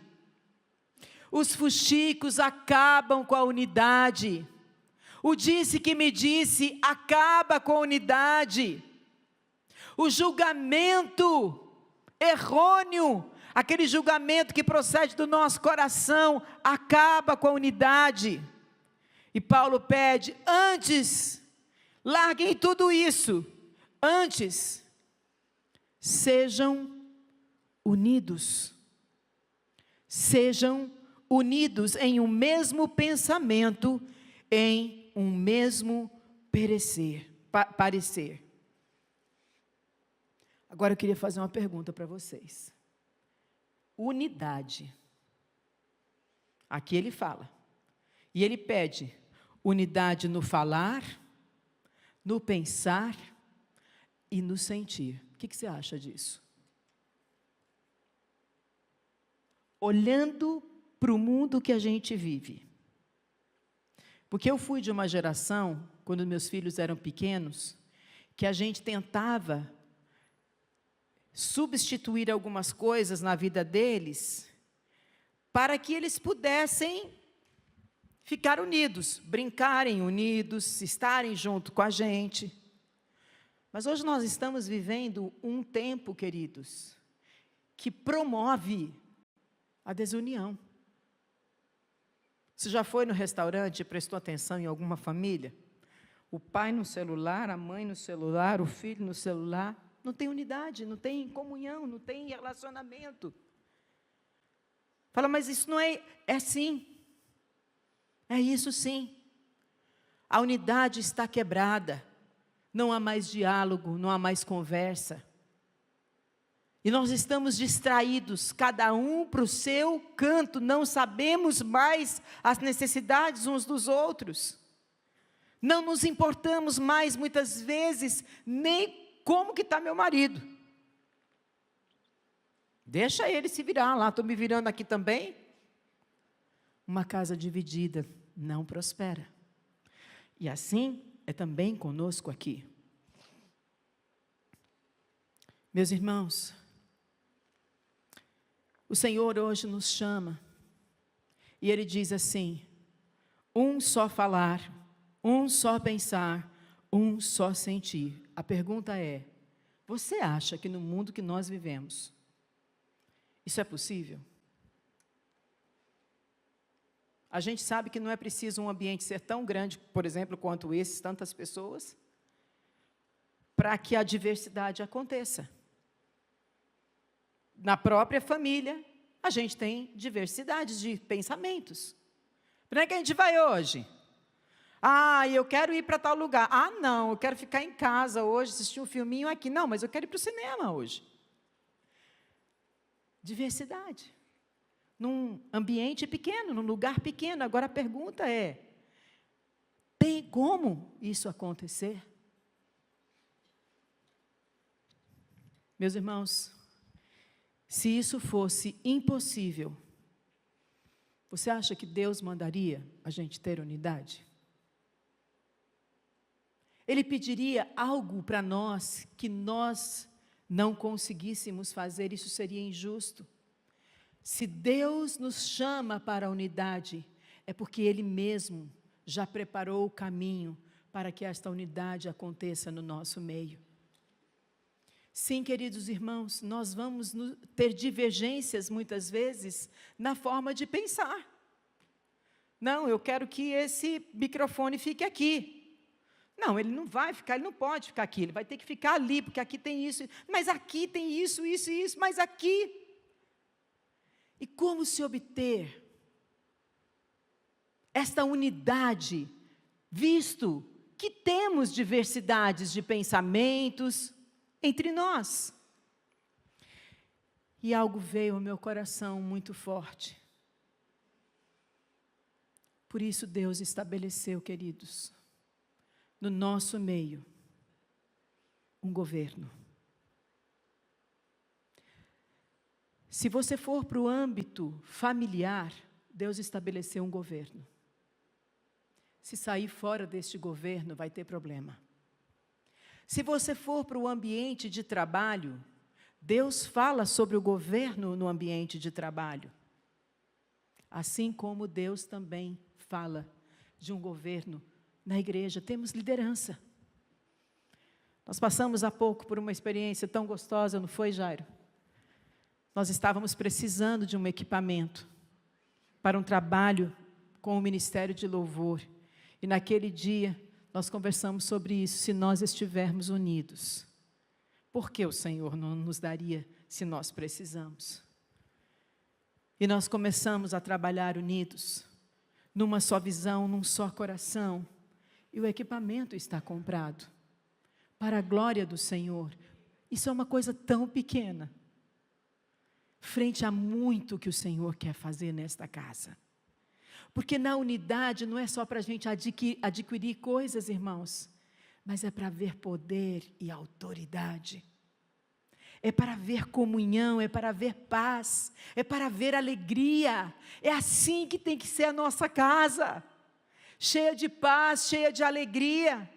Os fuxicos acabam com a unidade. O disse que me disse acaba com a unidade. O julgamento errôneo, aquele julgamento que procede do nosso coração, acaba com a unidade. E Paulo pede, antes, larguem tudo isso, antes, sejam unidos em um mesmo pensamento, em um mesmo parecer. Agora eu queria fazer uma pergunta para vocês. Unidade. Aqui ele fala. E ele pede unidade no falar, no pensar e no sentir. O que você acha disso? Olhando para o mundo que a gente vive. Porque eu fui de uma geração, quando meus filhos eram pequenos, que a gente tentava substituir algumas coisas na vida deles, para que eles pudessem ficar unidos, brincarem unidos, estarem junto com a gente. Mas hoje nós estamos vivendo um tempo, queridos, que promove a desunião. Você já foi no restaurante e prestou atenção em alguma família? O pai no celular, a mãe no celular, o filho no celular. Não tem unidade, não tem comunhão, não tem relacionamento. Fala, mas isso não é... É sim. É isso sim. A unidade está quebrada. Não há mais diálogo, não há mais conversa. E nós estamos distraídos, cada um para o seu canto, não sabemos mais as necessidades uns dos outros. Não nos importamos mais, muitas vezes, nem como que está meu marido. Deixa ele se virar lá, estou me virando aqui também. Uma casa dividida não prospera. E assim é também conosco aqui. Meus irmãos, o Senhor hoje nos chama, e Ele diz assim, um só falar, um só pensar, um só sentir. A pergunta é, você acha que no mundo que nós vivemos, isso é possível? A gente sabe que não é preciso um ambiente ser tão grande, por exemplo, quanto esse, tantas pessoas, para que a diversidade aconteça. Na própria família, a gente tem diversidade de pensamentos. Para onde é que a gente vai hoje? Ah, eu quero ir para tal lugar. Ah, não, eu quero ficar em casa hoje, assistir um filminho aqui. Não, mas eu quero ir para o cinema hoje. Diversidade. Num ambiente pequeno, num lugar pequeno. Agora a pergunta é, tem como isso acontecer? Meus irmãos, se isso fosse impossível, você acha que Deus mandaria a gente ter unidade? Ele pediria algo para nós que nós não conseguíssemos fazer, isso seria injusto. Se Deus nos chama para a unidade, é porque Ele mesmo já preparou o caminho para que esta unidade aconteça no nosso meio. Sim, queridos irmãos, nós vamos ter divergências muitas vezes na forma de pensar. Não, eu quero que esse microfone fique aqui. Não, ele não vai ficar, ele não pode ficar aqui, ele vai ter que ficar ali, porque aqui tem isso, mas aqui tem isso, isso e isso, mas aqui. E como se obter esta unidade, visto que temos diversidades de pensamentos entre nós? E algo veio ao meu coração muito forte. Por isso Deus estabeleceu, queridos, no nosso meio, um governo. Se você for para o âmbito familiar, Deus estabeleceu um governo. Se sair fora deste governo, vai ter problema. Se você for para o ambiente de trabalho, Deus fala sobre o governo no ambiente de trabalho. Assim como Deus também fala de um governo na igreja. Temos liderança. Nós passamos há pouco por uma experiência tão gostosa, não foi, Jairo? Nós estávamos precisando de um equipamento para um trabalho com o Ministério de Louvor. E naquele dia, nós conversamos sobre isso, se nós estivermos unidos. Por que o Senhor não nos daria se nós precisamos? E nós começamos a trabalhar unidos, numa só visão, num só coração. E o equipamento está comprado, para a glória do Senhor. Isso é uma coisa tão pequena, frente a muito que o Senhor quer fazer nesta casa. Porque na unidade não é só para a gente adquirir coisas, irmãos, mas é para ver poder e autoridade. É para ver comunhão, é para ver paz, é para ver alegria. É assim que tem que ser a nossa casa, cheia de paz, cheia de alegria.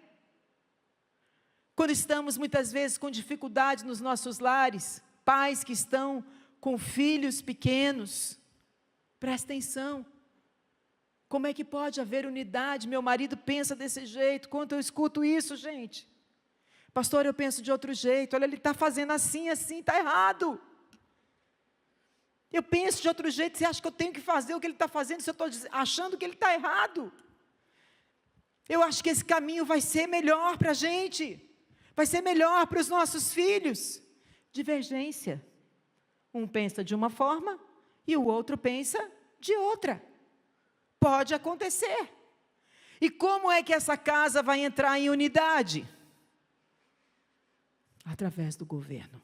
Quando estamos muitas vezes com dificuldade nos nossos lares, pais que estão com filhos pequenos, presta atenção. Como é que pode haver unidade? Meu marido pensa desse jeito. Quando eu escuto isso, gente, pastor, eu penso de outro jeito. Olha, ele está fazendo assim, está errado. Eu penso de outro jeito. Você acha que eu tenho que fazer o que ele está fazendo se eu estou achando que ele está errado? Eu acho que esse caminho vai ser melhor para a gente, vai ser melhor para os nossos filhos. Divergência. Um pensa de uma forma e o outro pensa de outra. Pode acontecer. E como é que essa casa vai entrar em unidade? Através do governo.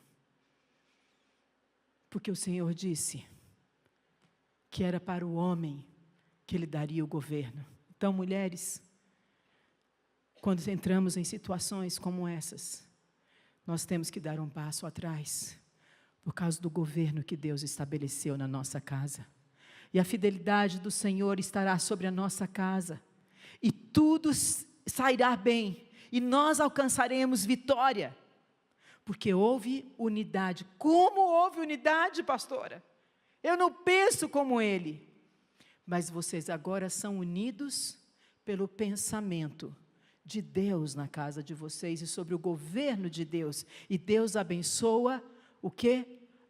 Porque o Senhor disse que era para o homem que Ele daria o governo. Então, mulheres, quando entramos em situações como essas, nós temos que dar um passo atrás, por causa do governo que Deus estabeleceu na nossa casa. E a fidelidade do Senhor estará sobre a nossa casa, e tudo sairá bem, e nós alcançaremos vitória, porque houve unidade. Como houve unidade, pastora? Eu não penso como ele, mas vocês agora são unidos pelo pensamento de Deus na casa de vocês, e sobre o governo de Deus, e Deus abençoa o quê?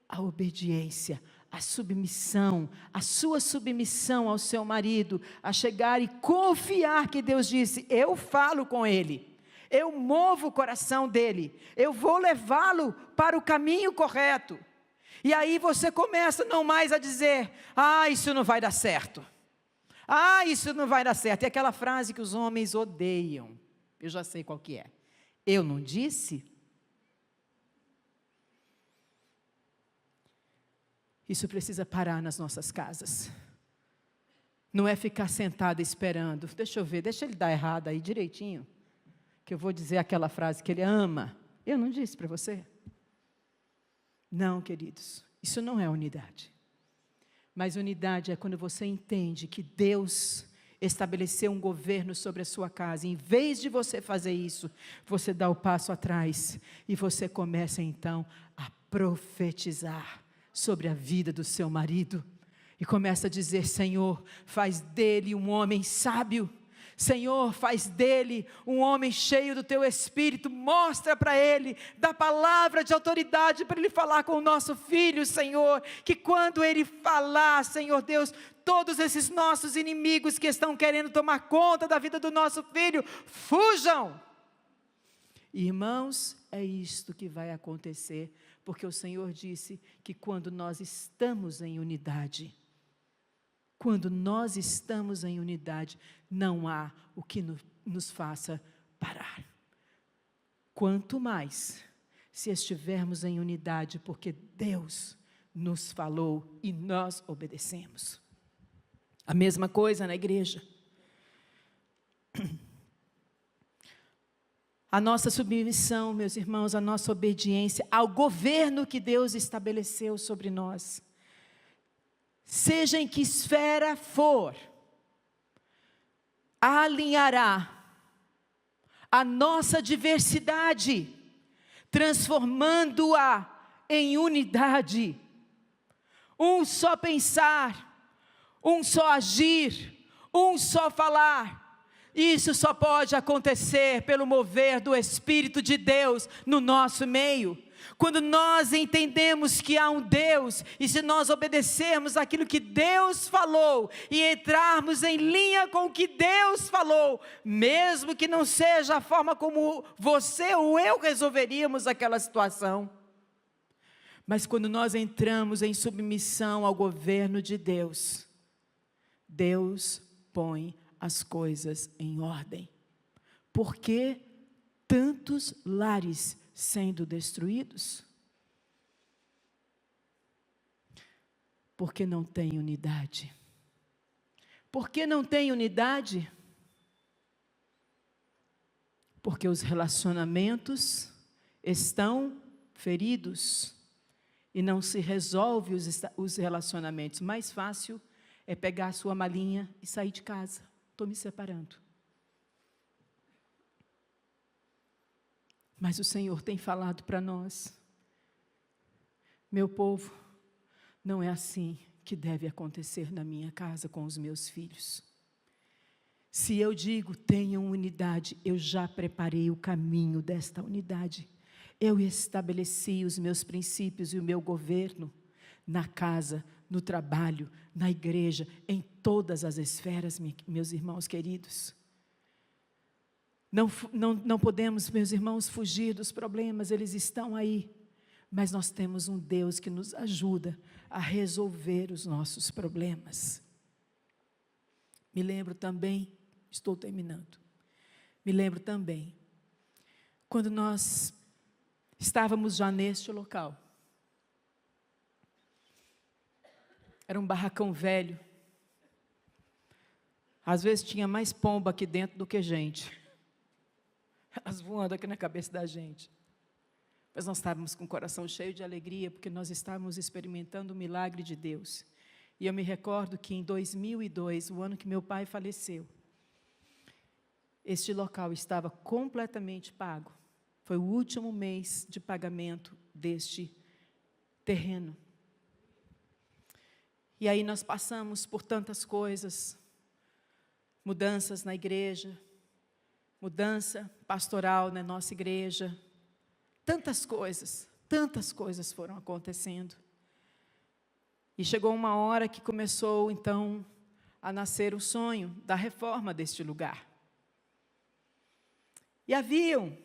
A obediência, a submissão, a sua submissão ao seu marido, a chegar e confiar que Deus disse, eu falo com ele, eu movo o coração dele, eu vou levá-lo para o caminho correto. E aí você começa não mais a dizer, isso não vai dar certo, isso não vai dar certo, é aquela frase que os homens odeiam, eu já sei qual que é, eu não disse? Isso precisa parar nas nossas casas. Não é ficar sentado esperando. Deixa eu ver, deixa ele dar errado aí direitinho, que eu vou dizer aquela frase que ele ama. Eu não disse para você? Não, queridos, isso não é unidade. Mas unidade é quando você entende que Deus estabeleceu um governo sobre a sua casa. Em vez de você fazer isso, você dá o passo atrás e você começa então a profetizar sobre a vida do seu marido, e começa a dizer, Senhor, faz dele um homem sábio, Senhor, faz dele um homem cheio do teu Espírito, mostra para ele, dá palavra de autoridade para ele falar com o nosso filho, Senhor, que quando ele falar, Senhor Deus, todos esses nossos inimigos que estão querendo tomar conta da vida do nosso filho, fujam. Irmãos, é isto que vai acontecer, porque o Senhor disse que quando nós estamos em unidade, não há o que nos faça parar. Quanto mais, se estivermos em unidade, porque Deus nos falou e nós obedecemos. A mesma coisa na igreja. A nossa submissão, meus irmãos, a nossa obediência ao governo que Deus estabeleceu sobre nós, seja em que esfera for, alinhará a nossa diversidade, transformando-a em unidade. Um só pensar, um só agir, um só falar. Isso só pode acontecer pelo mover do Espírito de Deus no nosso meio. Quando nós entendemos que há um Deus, e se nós obedecermos aquilo que Deus falou, e entrarmos em linha com o que Deus falou, mesmo que não seja a forma como você ou eu resolveríamos aquela situação, mas quando nós entramos em submissão ao governo de Deus, Deus põe as coisas em ordem. Por que tantos lares sendo destruídos? Porque não tem unidade. Por que não tem unidade? Porque os relacionamentos estão feridos e não se resolve os relacionamentos. Mais fácil é pegar a sua malinha e sair de casa. Estou me separando. Mas o Senhor tem falado para nós: meu povo, não é assim que deve acontecer na minha casa com os meus filhos. Se eu digo, tenham unidade, eu já preparei o caminho desta unidade. Eu estabeleci os meus princípios e o meu governo na casa, no trabalho, na igreja, em todas as esferas, meus irmãos queridos. Não podemos, meus irmãos, fugir dos problemas, eles estão aí. Mas nós temos um Deus que nos ajuda a resolver os nossos problemas. Me lembro também, estou terminando, me lembro também, quando nós estávamos já neste local. Era um barracão velho. Às vezes tinha mais pomba aqui dentro do que gente. Elas voando aqui na cabeça da gente. Mas nós estávamos com o coração cheio de alegria, porque nós estávamos experimentando o milagre de Deus. E eu me recordo que em 2002, o ano que meu pai faleceu, este local estava completamente pago. Foi o último mês de pagamento deste terreno. E aí nós passamos por tantas coisas, mudanças na igreja, mudança pastoral na nossa igreja, tantas coisas foram acontecendo. E chegou uma hora que começou, então, a nascer o sonho da reforma deste lugar. E haviam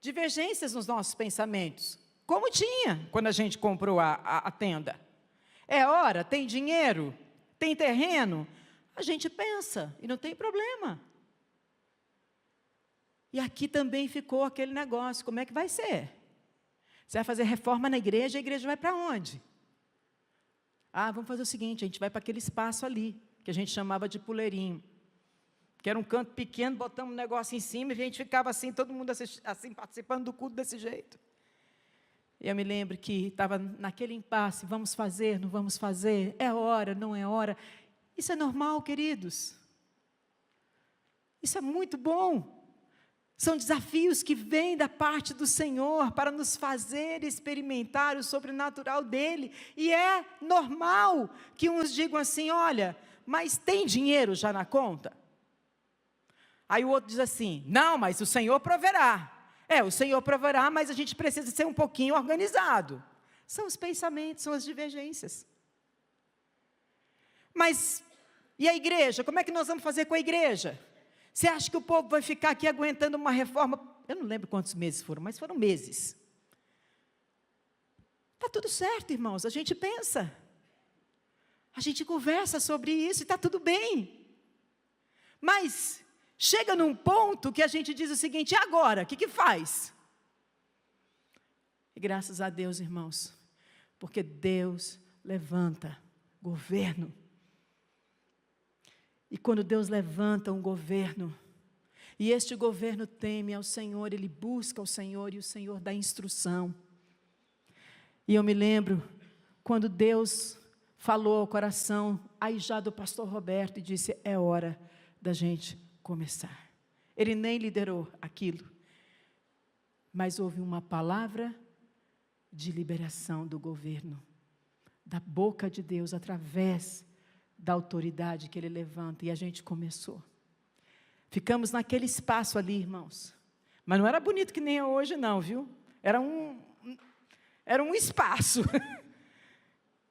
divergências nos nossos pensamentos, como tinha quando a gente comprou a tenda. É hora, tem dinheiro, tem terreno, a gente pensa, e não tem problema. E aqui também ficou aquele negócio, como é que vai ser? Você vai fazer reforma na igreja, a igreja vai para onde? Ah, vamos fazer o seguinte, a gente vai para aquele espaço ali, que a gente chamava de puleirinho, que era um canto pequeno, botamos um negócio em cima, e a gente ficava assim, todo mundo assim, participando do culto desse jeito. E eu me lembro que estava naquele impasse, vamos fazer, não vamos fazer, é hora, não é hora. Isso é normal, queridos. Isso é muito bom. São desafios que vêm da parte do Senhor para nos fazer experimentar o sobrenatural dEle. E é normal que uns digam assim, olha, mas tem dinheiro já na conta? Aí o outro diz assim, não, mas o Senhor proverá. O Senhor proverá, mas a gente precisa ser um pouquinho organizado. São os pensamentos, são as divergências. Mas, e a igreja? Como é que nós vamos fazer com a igreja? Você acha que o povo vai ficar aqui aguentando uma reforma? Eu não lembro quantos meses foram, mas foram meses. Está tudo certo, irmãos, a gente pensa. A gente conversa sobre isso e está tudo bem. Mas chega num ponto que a gente diz o seguinte, e agora? O que faz? E graças a Deus, irmãos, porque Deus levanta governo. E quando Deus levanta um governo, e este governo teme ao Senhor, ele busca o Senhor, e o Senhor dá instrução. E eu me lembro, quando Deus falou ao coração, aí já do pastor Roberto, e disse, é hora da gente começar. Ele nem liderou aquilo, mas houve uma palavra de liberação do governo, da boca de Deus, através da autoridade que Ele levanta, e a gente começou. Ficamos naquele espaço ali, irmãos, mas não era bonito que nem é hoje não, viu? Era um espaço,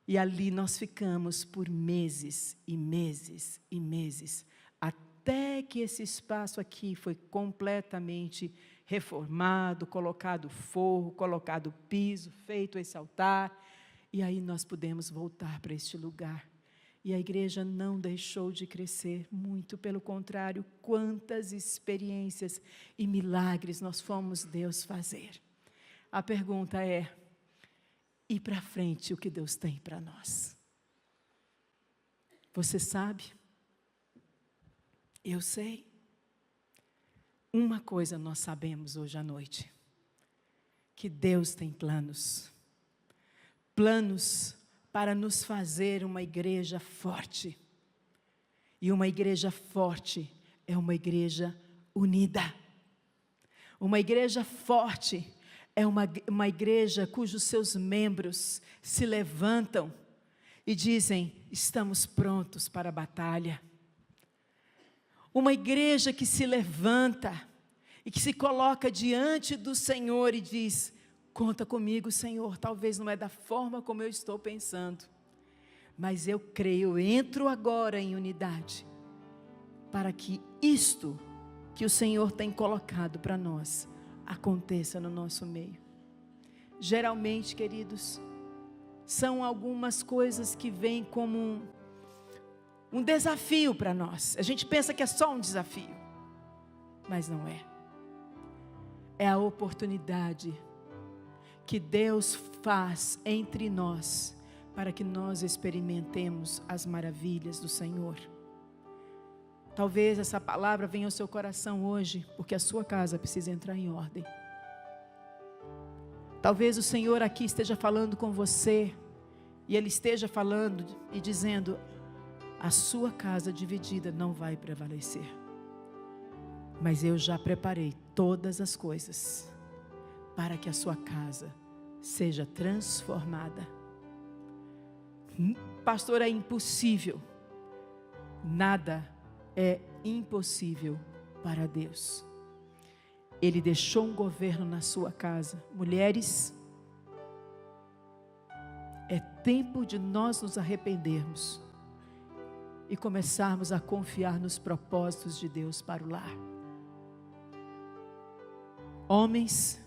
e ali nós ficamos por meses, e meses, e meses, até que esse espaço aqui foi completamente reformado, colocado forro, colocado piso, feito esse altar, e aí nós pudemos voltar para este lugar. E a igreja não deixou de crescer, muito pelo contrário, quantas experiências e milagres nós fomos Deus fazer. A pergunta é: e para frente o que Deus tem para nós? Você sabe? Eu sei. Uma coisa nós sabemos hoje à noite: que Deus tem planos. Planos para nos fazer uma igreja forte. E uma igreja forte é uma igreja unida. Uma igreja forte é uma igreja cujos seus membros se levantam e dizem: estamos prontos para a batalha. Uma igreja que se levanta e que se coloca diante do Senhor e diz: conta comigo, Senhor, talvez não é da forma como eu estou pensando, mas eu creio, eu entro agora em unidade, para que isto que o Senhor tem colocado para nós, aconteça no nosso meio. Geralmente, queridos, são algumas coisas que vêm como um desafio para nós. A gente pensa que é só um desafio, mas não é. É a oportunidade que Deus faz entre nós, para que nós experimentemos as maravilhas do Senhor. Talvez essa palavra venha ao seu coração hoje, porque a sua casa precisa entrar em ordem. Talvez o Senhor aqui esteja falando com você, e Ele esteja falando e dizendo: a sua casa dividida não vai prevalecer. Mas eu já preparei todas as coisas para que a sua casa seja transformada. Pastor, é impossível. Nada é impossível para Deus. Ele deixou um governo na sua casa. Mulheres, é tempo de nós nos arrependermos e começarmos a confiar nos propósitos de Deus para o lar. Homens,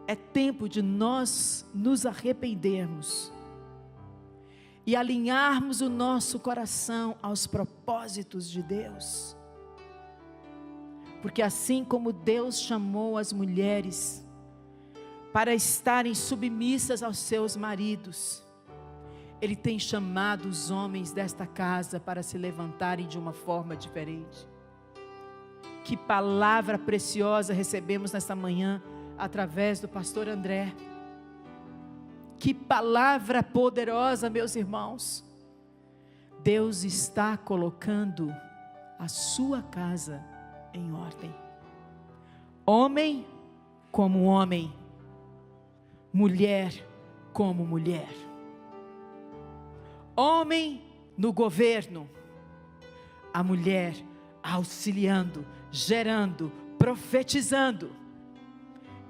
é tempo de nós nos arrependermos e alinharmos o nosso coração aos propósitos de Deus. Porque assim como Deus chamou as mulheres para estarem submissas aos seus maridos, Ele tem chamado os homens desta casa para se levantarem de uma forma diferente. Que palavra preciosa recebemos nesta manhã através do pastor André. Que palavra poderosa, meus irmãos. Deus está colocando a sua casa em ordem. Homem como homem, mulher como mulher. Homem no governo, a mulher auxiliando, gerando, profetizando,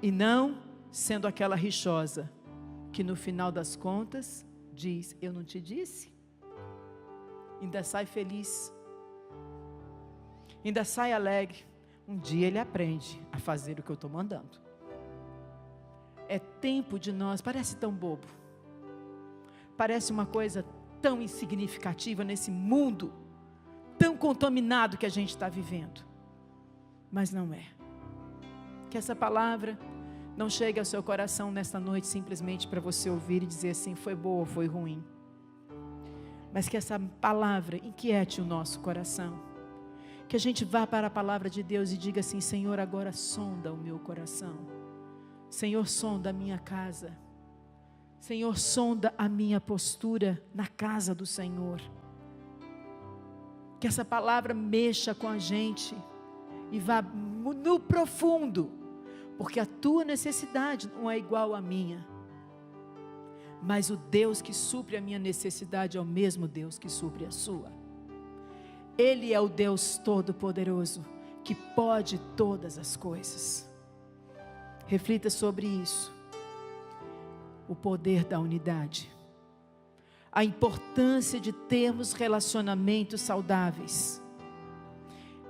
e não sendo aquela rixosa que no final das contas diz: eu não te disse? Ainda sai feliz, ainda sai alegre. Um dia ele aprende a fazer o que eu estou mandando. É tempo de nós, parece tão bobo, parece uma coisa tão insignificativa nesse mundo tão contaminado que a gente está vivendo, mas não é. Que essa palavra não chegue ao seu coração nesta noite simplesmente para você ouvir e dizer assim: foi boa ou foi ruim, mas que essa palavra inquiete o nosso coração, que a gente vá para a palavra de Deus e diga assim: Senhor, agora sonda o meu coração, Senhor, sonda a minha casa, Senhor, sonda a minha postura na casa do Senhor. Que essa palavra mexa com a gente e vá no profundo, porque a tua necessidade não é igual à minha, mas o Deus que supre a minha necessidade é o mesmo Deus que supre a sua. Ele é o Deus Todo-Poderoso, que pode todas as coisas. Reflita sobre isso. O poder da unidade, a importância de termos relacionamentos saudáveis,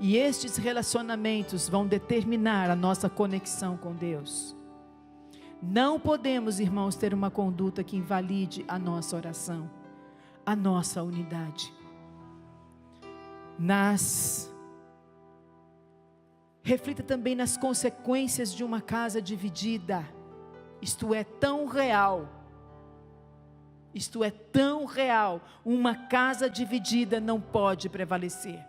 e estes relacionamentos vão determinar a nossa conexão com Deus. Não podemos, irmãos, ter uma conduta que invalide a nossa oração, a nossa unidade. Reflita também nas consequências de uma casa dividida. Isto é tão real. Isto é tão real. Uma casa dividida não pode prevalecer.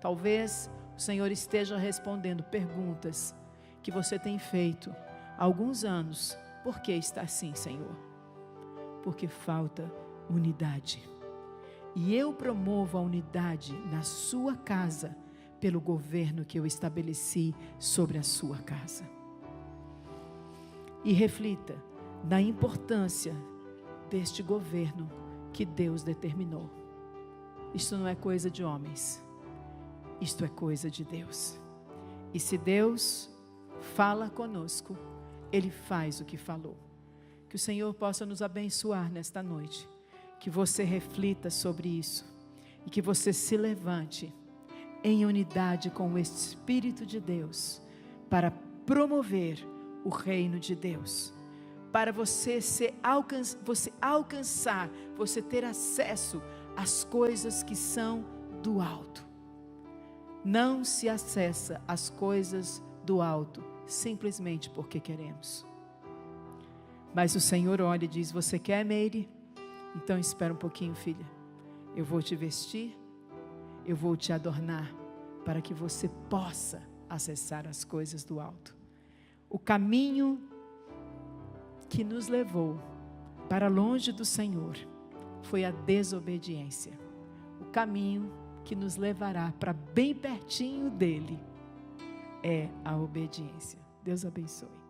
Talvez o Senhor esteja respondendo perguntas que você tem feito há alguns anos. Por que está assim, Senhor? Porque falta unidade. E eu promovo a unidade na sua casa pelo governo que eu estabeleci sobre a sua casa. E reflita na importância deste governo que Deus determinou. Isto não é coisa de homens, isto é coisa de Deus. E se Deus fala conosco, Ele faz o que falou. Que o Senhor possa nos abençoar nesta noite, que você reflita sobre isso e que você se levante em unidade com o Espírito de Deus para promover o reino de Deus, para você alcançar, você ter acesso às coisas que são do alto. Não se acessa às coisas do alto simplesmente porque queremos. Mas o Senhor olha e diz: você quer, Meire? Então espera um pouquinho, filha. Eu vou te vestir, eu vou te adornar, para que você possa acessar as coisas do alto. O caminho que nos levou para longe do Senhor foi a desobediência. O caminho que nos levará para bem pertinho dele é a obediência. Deus abençoe.